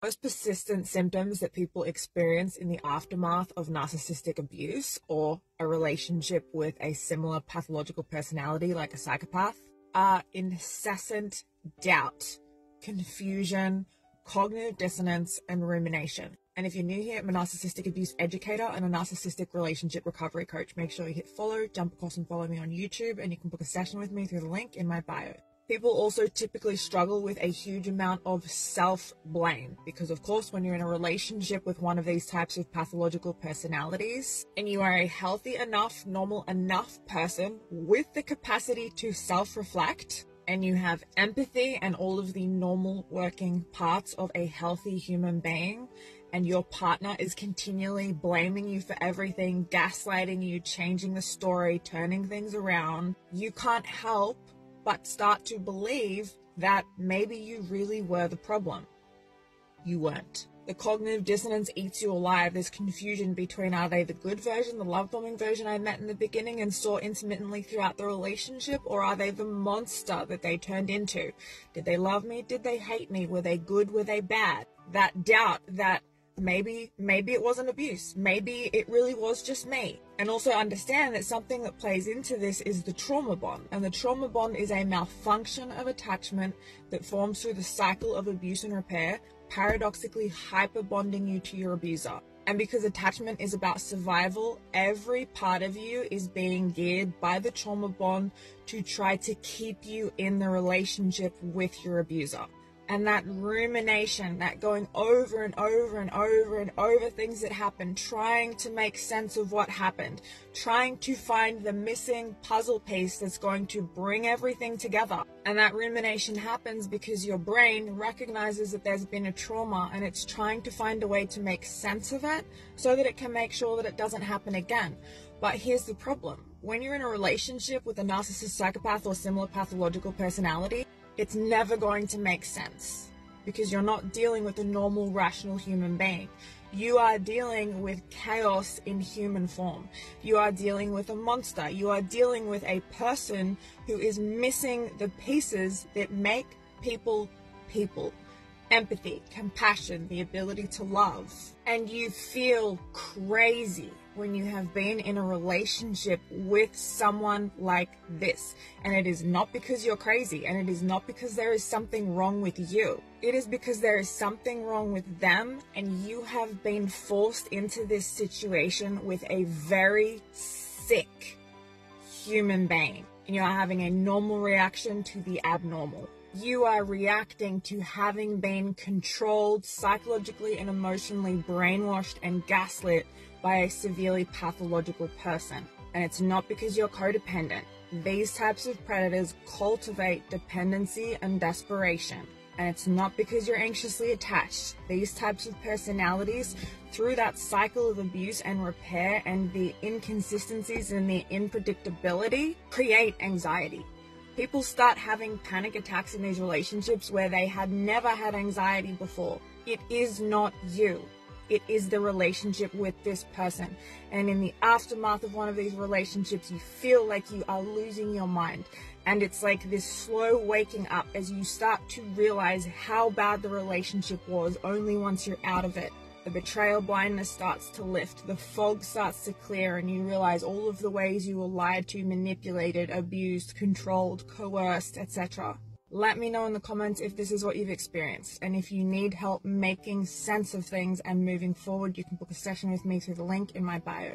Most persistent symptoms that people experience in the aftermath of narcissistic abuse or a relationship with a similar pathological personality like a psychopath are incessant doubt, confusion, cognitive dissonance, and rumination. And if you're new here, I'm a narcissistic abuse educator and a narcissistic relationship recovery coach. Make sure you hit follow, jump across and follow me on YouTube, and you can book a session with me through the link in my bio. People also typically struggle with a huge amount of self-blame because, of course, when you're in a relationship with one of these types of pathological personalities and you are a healthy enough, normal enough person with the capacity to self-reflect and you have empathy and all of the normal working parts of a healthy human being, and your partner is continually blaming you for everything, gaslighting you, changing the story, turning things around, you can't help but start to believe that maybe you really were the problem. You weren't. The cognitive dissonance eats you alive. There's confusion between, are they the good version, the love-bombing version I met in the beginning and saw intermittently throughout the relationship, or are they the monster that they turned into? Did they love me? Did they hate me? Were they good? Were they bad? That doubt that maybe it wasn't abuse. Maybe it really was just me. And also understand that something that plays into this is the trauma bond. And the trauma bond is a malfunction of attachment that forms through the cycle of abuse and repair, paradoxically hyper bonding you to your abuser. And because attachment is about survival, every part of you is being geared by the trauma bond to try to keep you in the relationship with your abuser. And that rumination, that going over and over and over and over things that happened, trying to make sense of what happened, trying to find the missing puzzle piece that's going to bring everything together. And that rumination happens because your brain recognizes that there's been a trauma and it's trying to find a way to make sense of it so that it can make sure that it doesn't happen again. But here's the problem. When you're in a relationship with a narcissist, psychopath, or similar pathological personality, it's never going to make sense because you're not dealing with a normal, rational human being. You are dealing with chaos in human form. You are dealing with a monster. You are dealing with a person who is missing the pieces that make people people. Empathy, compassion, the ability to love. And you feel crazy when you have been in a relationship with someone like this. And it is not because you're crazy, and it is not because there is something wrong with you. It is because there is something wrong with them, and you have been forced into this situation with a very sick human being. And you are having a normal reaction to the abnormal. You are reacting to having been controlled psychologically and emotionally brainwashed and gaslit by a severely pathological person. And it's not because you're codependent. These types of predators cultivate dependency and desperation. And it's not because you're anxiously attached. These types of personalities, through that cycle of abuse and repair and the inconsistencies and the unpredictability, create anxiety. People start having panic attacks in these relationships where they had never had anxiety before. It is not you. It is the relationship with this person. And in the aftermath of one of these relationships, you feel like you are losing your mind. And it's like this slow waking up as you start to realize how bad the relationship was only once you're out of it. The betrayal blindness starts to lift, the fog starts to clear, and you realize all of the ways you were lied to, manipulated, abused, controlled, coerced, etc. Let me know in the comments if this is what you've experienced, and if you need help making sense of things and moving forward, you can book a session with me through the link in my bio.